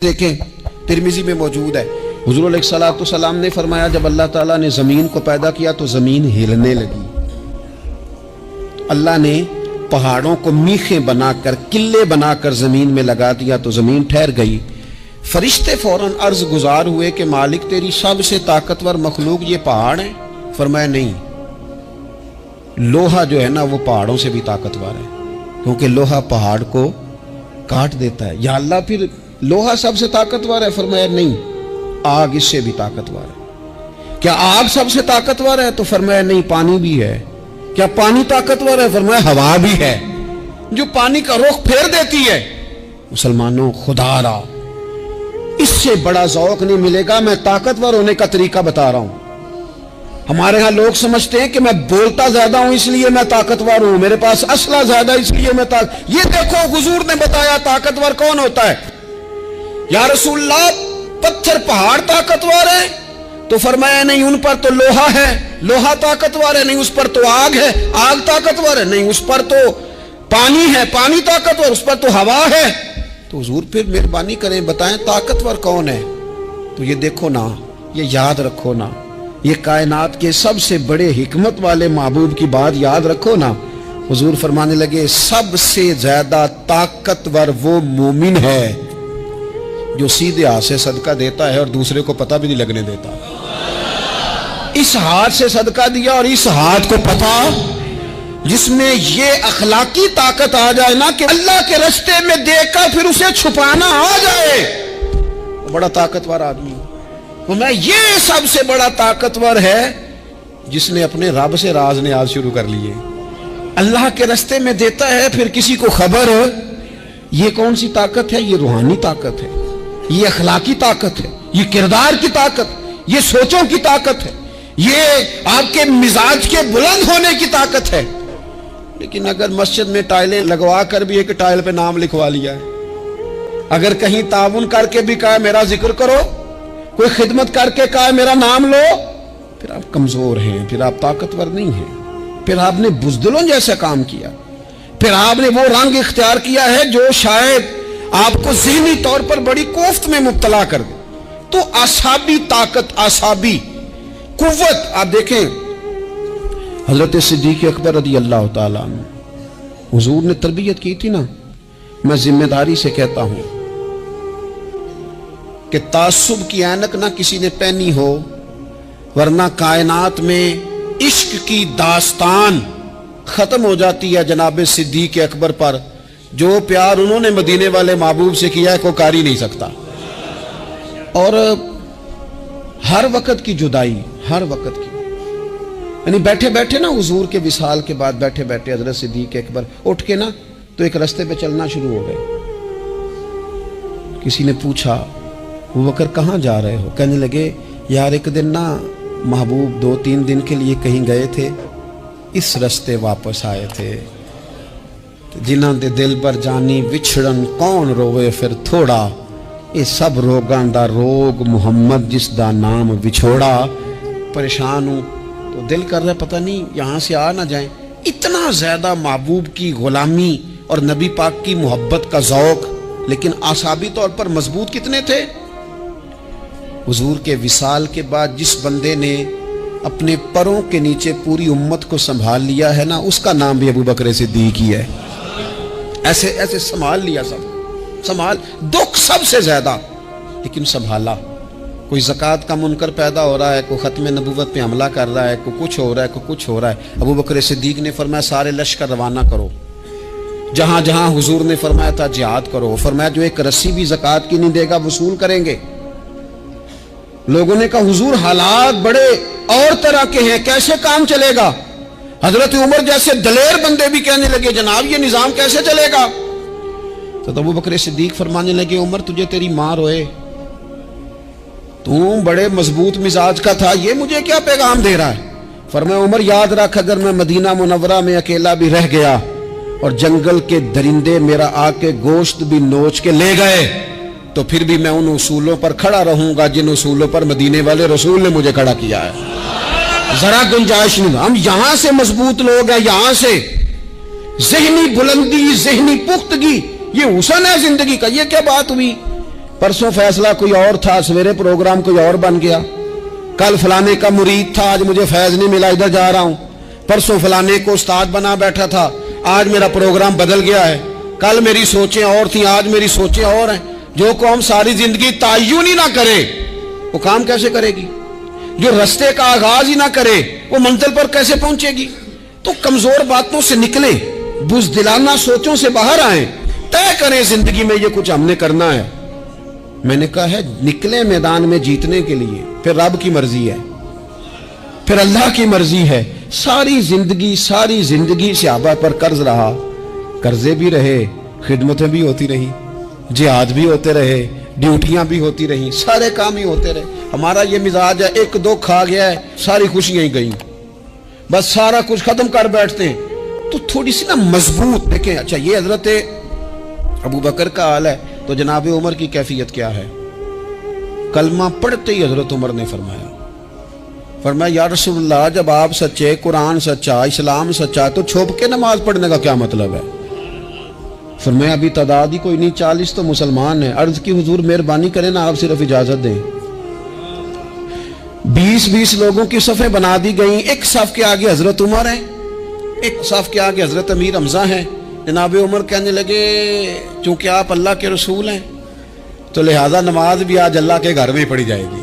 دیکھیں ترمذی میں موجود ہے، حضور علیہ الصلوۃ والسلام نے فرمایا جب اللہ تعالیٰ نے زمین کو پیدا کیا تو زمین ہلنے لگی، اللہ نے پہاڑوں کو میخیں بنا کر قلعے بنا کر زمین میں لگا دیا تو زمین ٹھہر گئی۔ فرشتے فوراً عرض گزار ہوئے کہ مالک تیری سب سے طاقتور مخلوق یہ پہاڑ ہیں؟ فرمایا نہیں، لوہا جو ہے نا وہ پہاڑوں سے بھی طاقتور ہے، کیونکہ لوہا پہاڑ کو کاٹ دیتا ہے۔ یا اللہ پھر لوہا سب سے طاقتور ہے؟ فرمایا نہیں، آگ اس سے بھی طاقتور ہے۔ کیا آگ سب سے طاقتور ہے؟ تو فرمایا نہیں، پانی بھی ہے۔ کیا پانی طاقتور ہے؟ فرمایا ہوا بھی ہے، جو پانی کا رخ پھیر دیتی ہے۔ مسلمانوں خدا را اس سے بڑا ذوق نہیں ملے گا۔ میں طاقتور ہونے کا طریقہ بتا رہا ہوں۔ ہمارے ہاں لوگ سمجھتے ہیں کہ میں بولتا زیادہ ہوں اس لیے میں طاقتور ہوں، میرے پاس اسلحہ زیادہ اس لیے میں یہ دیکھو حضور نے بتایا طاقتور کون ہوتا ہے۔ یا رسول اللہ پتھر پہاڑ طاقتور ہے؟ تو فرمایا نہیں، ان پر تو لوہا ہے، لوہا طاقتور ہے، نہیں اس پر تو آگ ہے، آگ طاقتور ہے، نہیں اس پر تو پانی ہے، پانی طاقتور، اس پر تو ہوا ہے۔ تو حضور پھر مہربانی کریں بتائیں طاقتور کون ہے؟ تو یہ دیکھو نا، یہ یاد رکھو نا، یہ کائنات کے سب سے بڑے حکمت والے محبوب کی بات یاد رکھو نا۔ حضور فرمانے لگے سب سے زیادہ طاقتور وہ مومن ہے جو سیدھے ہاتھ سے صدقہ دیتا ہے اور دوسرے کو پتہ بھی نہیں لگنے دیتا۔ اس ہاتھ سے صدقہ دیا اور اس ہاتھ کو پتہ، جس میں یہ اخلاقی طاقت آ جائے نا کہ اللہ کے رستے میں دیکھ کر پھر اسے چھپانا آ جائے، وہ بڑا طاقتور آدمی۔ میں یہ سب سے بڑا طاقتور ہے جس نے اپنے رب سے راز نیاز شروع کر لیے، اللہ کے رستے میں دیتا ہے پھر کسی کو خبر۔ یہ کون سی طاقت ہے؟ یہ روحانی طاقت ہے، یہ اخلاقی طاقت ہے، یہ کردار کی طاقت، یہ سوچوں کی طاقت ہے، یہ آپ کے مزاج کے بلند ہونے کی طاقت ہے۔ لیکن اگر مسجد میں ٹائلیں لگوا کر بھی ایک ٹائل پہ نام لکھوا لیا ہے، اگر کہیں تعاون کر کے بھی کہا میرا ذکر کرو، کوئی خدمت کر کے کہا میرا نام لو، پھر آپ کمزور ہیں، پھر آپ طاقتور نہیں ہیں، پھر آپ نے بزدلوں جیسا کام کیا، پھر آپ نے وہ رنگ اختیار کیا ہے جو شاید آپ کو ذہنی طور پر بڑی کوفت میں مبتلا کر دے۔ تو اعصابی طاقت، اعصابی قوت، آپ دیکھیں حضرت صدیق اکبر رضی اللہ تعالیٰ عنہ، حضور نے تربیت کی تھی نا۔ میں ذمہ داری سے کہتا ہوں کہ تعصب کی اینک نہ کسی نے پہنی ہو، ورنہ کائنات میں عشق کی داستان ختم ہو جاتی ہے جناب صدیق اکبر پر۔ جو پیار انہوں نے مدینے والے محبوب سے کیا ہے کوئی کر ہی نہیں سکتا۔ اور ہر وقت کی جدائی، ہر وقت کی، یعنی بیٹھے بیٹھے نا حضور کے وصال کے بعد بیٹھے بیٹھے حضرت صدیق اکبر اٹھ کے نا تو ایک رستے پہ چلنا شروع ہو گئے۔ کسی نے پوچھا ابو بکر کہاں جا رہے ہو؟ کہنے لگے یار ایک دن نا محبوب 2-3 دن کے لیے کہیں گئے تھے، اس رستے واپس آئے تھے، جنہاں دے دل پر جانی وچھڑن کون روے پھر تھوڑا، یہ سب روگاں دا روگ محمد جس دا نام وچھوڑا۔ پریشان ہوں تو دل کر رہا پتہ نہیں یہاں سے آ نہ جائیں۔ اتنا زیادہ محبوب کی غلامی اور نبی پاک کی محبت کا ذوق، لیکن اعصابی طور پر مضبوط کتنے تھے؟ حضور کے وصال کے بعد جس بندے نے اپنے پروں کے نیچے پوری امت کو سنبھال لیا ہے نا، اس کا نام بھی ابو بکر صدیق ہی ہے۔ ایسے ایسے سنبھال لیا، سب سنبھال، دکھ سب سے زیادہ لیکن سنبھالا۔ کوئی زکوٰۃ کا منکر پیدا ہو رہا ہے، کوئی ختم نبوت پہ حملہ کر رہا ہے، کوئی کچھ ہو رہا ہے، کوئی کچھ ہو رہا ہے، ابو بکر صدیق نے فرمایا سارے لشکر روانہ کرو، جہاں جہاں حضور نے فرمایا تھا جہاد کرو۔ فرمایا جو ایک رسی بھی زکوٰۃ کی نہیں دے گا وصول کریں گے۔ لوگوں نے کہا حضور حالات بڑے اور طرح کے ہیں، کیسے کام چلے گا؟ حضرت عمر جیسے دلیر بندے بھی کہنے لگے جناب یہ نظام کیسے چلے گا؟ تو ابو بکر صدیق فرمانے لگے عمر تجھے تیری ماں روئے، تو بڑے مضبوط مزاج کا تھا، یہ مجھے کیا پیغام دے رہا ہے؟ فرمایا عمر یاد رکھ اگر میں مدینہ منورہ میں اکیلا بھی رہ گیا اور جنگل کے درندے میرا آ کے گوشت بھی نوچ کے لے گئے تو پھر بھی میں ان اصولوں پر کھڑا رہوں گا جن اصولوں پر مدینے والے رسول نے مجھے کھڑا کیا ہے۔ ذرا گنجائش نہیں، ہم یہاں سے مضبوط لوگ ہیں، یہاں سے ذہنی بلندی، ذہنی پختگی، یہ حسن ہے زندگی کا۔ یہ کیا بات ہوئی परसों फैसला कोई और था, सवेरे प्रोग्राम कोई और बन गया। कल फलाने का मुरीद था, आज मुझे फैज नहीं मिला, इधर जा रहा हूं। परसों फलाने को उस्ताद बना बैठा था, आज मेरा प्रोग्राम बदल गया है। कल मेरी सोचें और थी, आज मेरी सोचें और हैं। जो कौम सारी जिंदगी तायुन ही ना करे वो काम कैसे करेगी? जो रास्ते का आगाज ही ना करे वो मंजिल पर कैसे पहुंचेगी? तो कमजोर बातों से निकले, बुज़दिलाना सोचों से बाहर आए, तय करें जिंदगी में ये कुछ हमने करना है। मैंने कहा है निकले मैदान में जीतने के लिए, फिर रब की मर्जी है, फिर अल्लाह की मर्जी है। सारी जिंदगी सहाबा पर कर्ज रहा, कर्जे भी रहे, खिदमतें भी होती रही, जिहाद भी होते रहे, ड्यूटियां भी होती रही, सारे काम ही होते रहे। हमारा ये मिजाज है, एक दो खा गया है सारी खुशियां ही गई, बस सारा कुछ खत्म कर बैठते हैं। तो थोड़ी सी ना मजबूत देखें। अच्छा ये हजरत अबू बकर का हाल है, तो जनाब उमर की कैफियत क्या है? कलमा पढ़ते ही हजरत उमर ने फरमाया या रसूलल्लाह, जब आप सच्चे, कुरान सच्चा, इस्लाम सच्चा, तो छुप के नमाज पढ़ने का क्या मतलब है? फरमाया अभी तादाद ही कोई नहीं, 40 तो मुसलमान है। अर्ज की हुजूर मेहरबानी करें ना, आप सिर्फ इजाजत दें। 20-20 लोगों की सफ़ें बना दी गई, एक सफ के आगे हजरत उमर है, एक सफ के आगे हजरत अमीर हमजा है। जनाब उमर कहने लगे चूंकि आप अल्लाह के रसूल हैं तो लिहाजा नमाज भी आज अल्लाह के घर में ही पढ़ी जाएगी।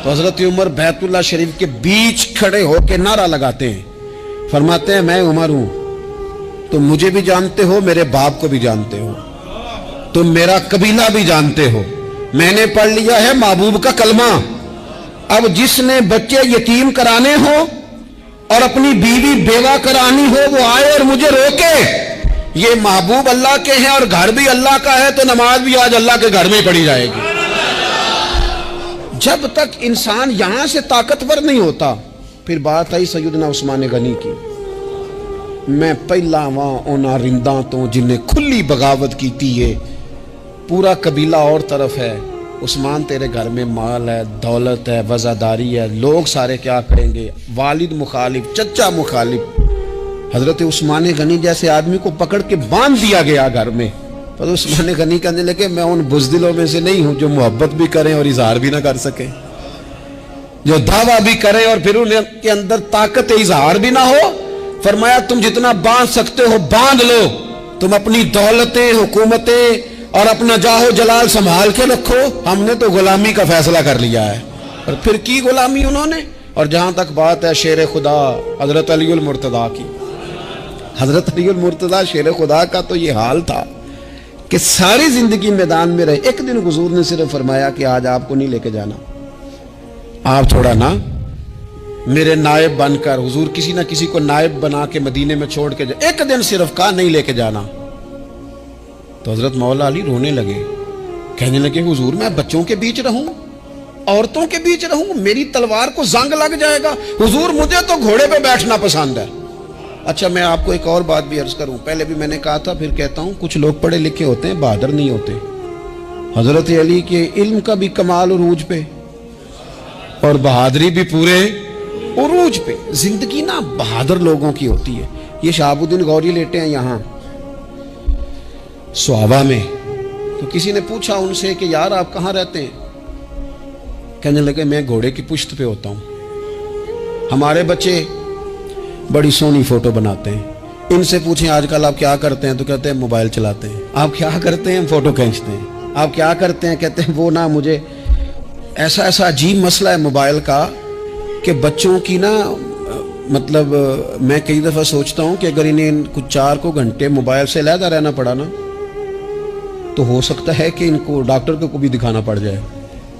तो हजरत उमर बैतुल्लाह शरीफ के बीच खड़े होकर नारा लगाते हैं, फरमाते हैं मैं उमर हूं, तुम मुझे भी जानते हो, मेरे बाप को भी जानते हो, तुम मेरा कबीला भी जानते हो, मैंने पढ़ लिया है महबूब का कलमा। अब जिसने बच्चे यतीम कराने हो और अपनी बीवी बेवा करानी हो वो आए और मुझे रोके। ये महबूब अल्लाह के हैं और घर भी अल्लाह का है, तो नमाज भी आज अल्लाह के घर में ही पढ़ी जाएगी। जब तक इंसान यहां से ताकतवर नहीं होता, फिर बात आई सैयदना उस्मान गनी की। मैं पहला वहां ओना रिंदा तो जिन्हें खुली बगावत की थी, है पूरा कबीला और तरफ है, उस्मान तेरे घर में माल है, दौलत है, वज़ादारी है, लोग सारे क्या करेंगे, वालिद मुखालिफ, चचा मुखालिफ। हजरत उस्मान गनी जैसे आदमी को पकड़ के बांध दिया गया घर में। पर उस्मान गनी कहने लगे मैं उन बुज़दिलों में से नहीं हूं जो मोहब्बत भी करें और इजहार भी ना कर सके, जो दावा भी करें और फिर उनके अंदर ताकत इजहार भी ना हो। फरमाया तुम जितना बांध सकते हो बांध लो, तुम अपनी दौलतें, हुकूमतें और अपना जाहो जलाल संभाल के रखो, हमने तो गुलामी का फैसला कर लिया है। और फिर की गुलामी उन्होंने। और जहां तक बात है शेर खुदा हजरत अलीउल मुर्तदा की, हजरत अलीउल मुर्तदा शेर खुदा का तो ये हाल था कि सारी जिंदगी मैदान में रहे। एक दिन हुजूर ने सिर्फ फरमाया कि आज आपको नहीं लेके जाना, आप थोड़ा ना मेरे नायब बनकर, हुजूर किसी ना किसी को नायब बना के मदीने में छोड़ के जाए, एक दिन सिर्फ कहा नहीं लेके जाना। तो हजरत मौला अली रोने लगे, कहने लगे हुजूर मैं बच्चों के बीच रहूं, औरतों के बीच रहूं, मेरी तलवार को जंग लग जाएगा। हुजूर मुझे तो घोड़े पे बैठना पसंद है। अच्छा मैं आपको एक और बात भी अर्ज करूं, पहले भी मैंने कहा था फिर कहता हूं, कुछ लोग पढ़े लिखे होते हैं बहादुर नहीं होते। हजरत अली के इल्म का भी कमाल उरूज पे और बहादुरी भी पूरे उरूज पे। जिंदगी ना बहादुर लोगों की होती है। ये शहाबुद्दीन गौरी लेटे हैं यहाँ सुहाबा में, तो किसी ने पूछा उनसे कि यार आप कहाँ रहते हैं? कहने लगे मैं घोड़े की पुश्त पे होता हूँ, हमारे बच्चे बड़ी सोनी फोटो बनाते हैं। इनसे पूछें आजकल आप क्या करते हैं, तो कहते हैं मोबाइल चलाते हैं। आप क्या करते हैं? फोटो खींचते हैं। आप क्या करते हैं? कहते हैं वो ना मुझे ऐसा ऐसा अजीब मसला है मोबाइल का कि बच्चों की ना मतलब मैं कई दफ़ा सोचता हूँ कि अगर इन्हें कुछ 4 घंटे मोबाइल से अलहदा रहना पड़ा ना तो हो सकता है कि इनको डॉक्टर को भी दिखाना पड़ जाए,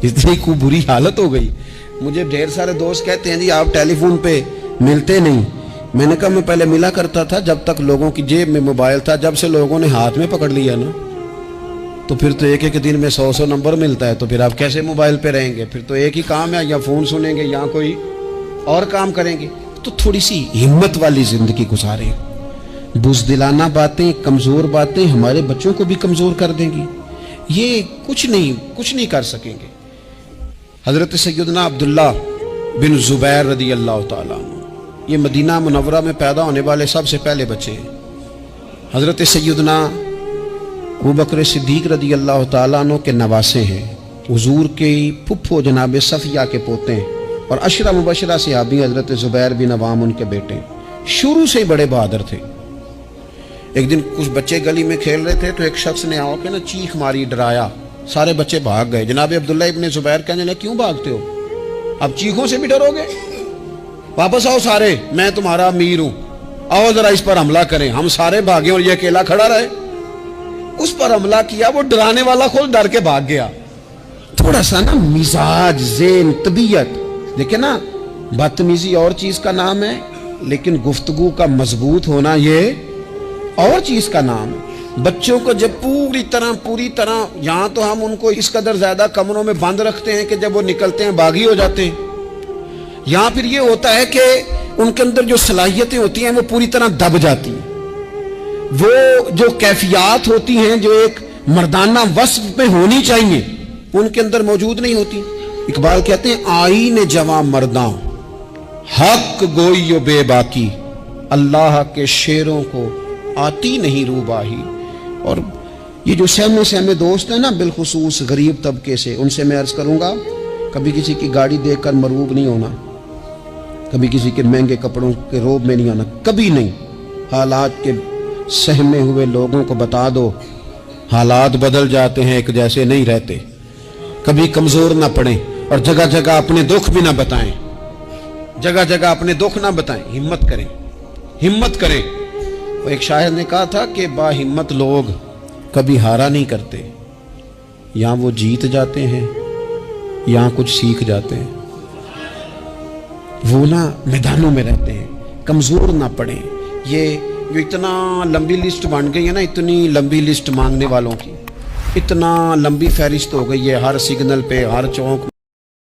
इतनी खूब बुरी हालत हो गई। मुझे ढेर सारे दोस्त कहते हैं जी आप टेलीफोन पे मिलते नहीं। मैंने कहा मैं पहले मिला करता था जब तक लोगों की जेब में मोबाइल था, जब से लोगों ने हाथ में पकड़ लिया ना तो फिर तो एक दिन में 100 नंबर मिलता है, तो फिर आप कैसे मोबाइल पे रहेंगे? फिर तो एक ही काम है, या फ़ोन सुनेंगे या कोई और काम करेंगे। तो थोड़ी सी हिम्मत वाली जिंदगी गुजारें। बुज़दिलाना बातें, कमज़ोर बातें हमारे बच्चों को भी कमज़ोर कर देंगी, ये कुछ नहीं कर सकेंगे। हज़रत सैयदना अब्दुल्ला बिन ज़ुबैर रदी अल्लाह ताला ये मदीना मुनव्वरा में पैदा होने वाले सबसे पहले बच्चे हैं। हज़रत सैयदना अबू बकर सिद्दीक रदी अल्लाह ताला अन्हु के नवासे हैं, हुजूर के फुफ्फो जनाब सफिया के पोते हैं और अशरा मुबशरा सहाबी हजरत जुबैर बिन अवाम उनके बेटे। शुरू से ही बड़े बहादुर थे। एक दिन कुछ बच्चे गली में खेल रहे थे तो एक शख्स ने आके ना चीख मारी, डराया, सारे बच्चे भाग गए। जनाब अब्दुल्ला इब्ने जुबैर कहने लगे क्यों भागते हो, अब चीखों से भी डरोगे, वापस आओ सारे, मैं तुम्हारा अमीर हूं, आओ जरा इस पर हमला करें। हम सारे भागे और ये अकेला खड़ा रहे। उस पर हमला किया, वो डराने वाला खुद डर के भाग गया। थोड़ा सा ना मिजाज, ज़ेन, तबीयत देखे ना, बदतमीजी और चीज का नाम है, लेकिन गुफ्तगू का मजबूत होना ये और चीज का नाम है। बच्चों को जब पूरी तरह यहां तो हम उनको इस कदर ज्यादा कमरों में बंद रखते हैं कि जब वो निकलते हैं बागी हो जाते हैं। यहां फिर ये होता है कि उनके अंदर जो सलाहियतें होती हैं वो पूरी तरह दब जाती हैं। वो जो कैफियत होती हैं जो एक मर्दाना वस्फ में होनी चाहिए उनके अंदर मौजूद नहीं होती। इकबाल कहते हैं आईने जवां मर्दा हक गोइयो बेबाकी, अल्लाह के शेरों को आती नहीं रूबाही। और ये जो सहमे दोस्त हैं ना, बिलखुसूस गरीब तबके से, उनसे मैं अर्ज करूंगा कभी किसी की गाड़ी देखकर मरूब नहीं होना, कभी किसी के महंगे कपड़ों के रोब में नहीं आना, कभी नहीं। हालात के सहमे हुए लोगों को बता दो हालात बदल जाते हैं, एक जैसे नहीं रहते। कभी कमजोर ना पड़े और जगह जगह अपने दुख भी ना बताएं, जगह जगह अपने दुख ना बताएं, हिम्मत करें, हिम्मत करें। वो एक शायर ने कहा था कि बाहिम्मत लोग कभी हारा नहीं करते, या वो जीत जाते हैं या कुछ सीख जाते हैं। वो ना मैदानों में रहते हैं, कमजोर ना पड़े। ये जो इतना लंबी लिस्ट बन गई है ना, इतनी लंबी लिस्ट मांगने वालों की, इतना लंबी फहरिस्त हो गई है, हर सिग्नल पे, हर चौक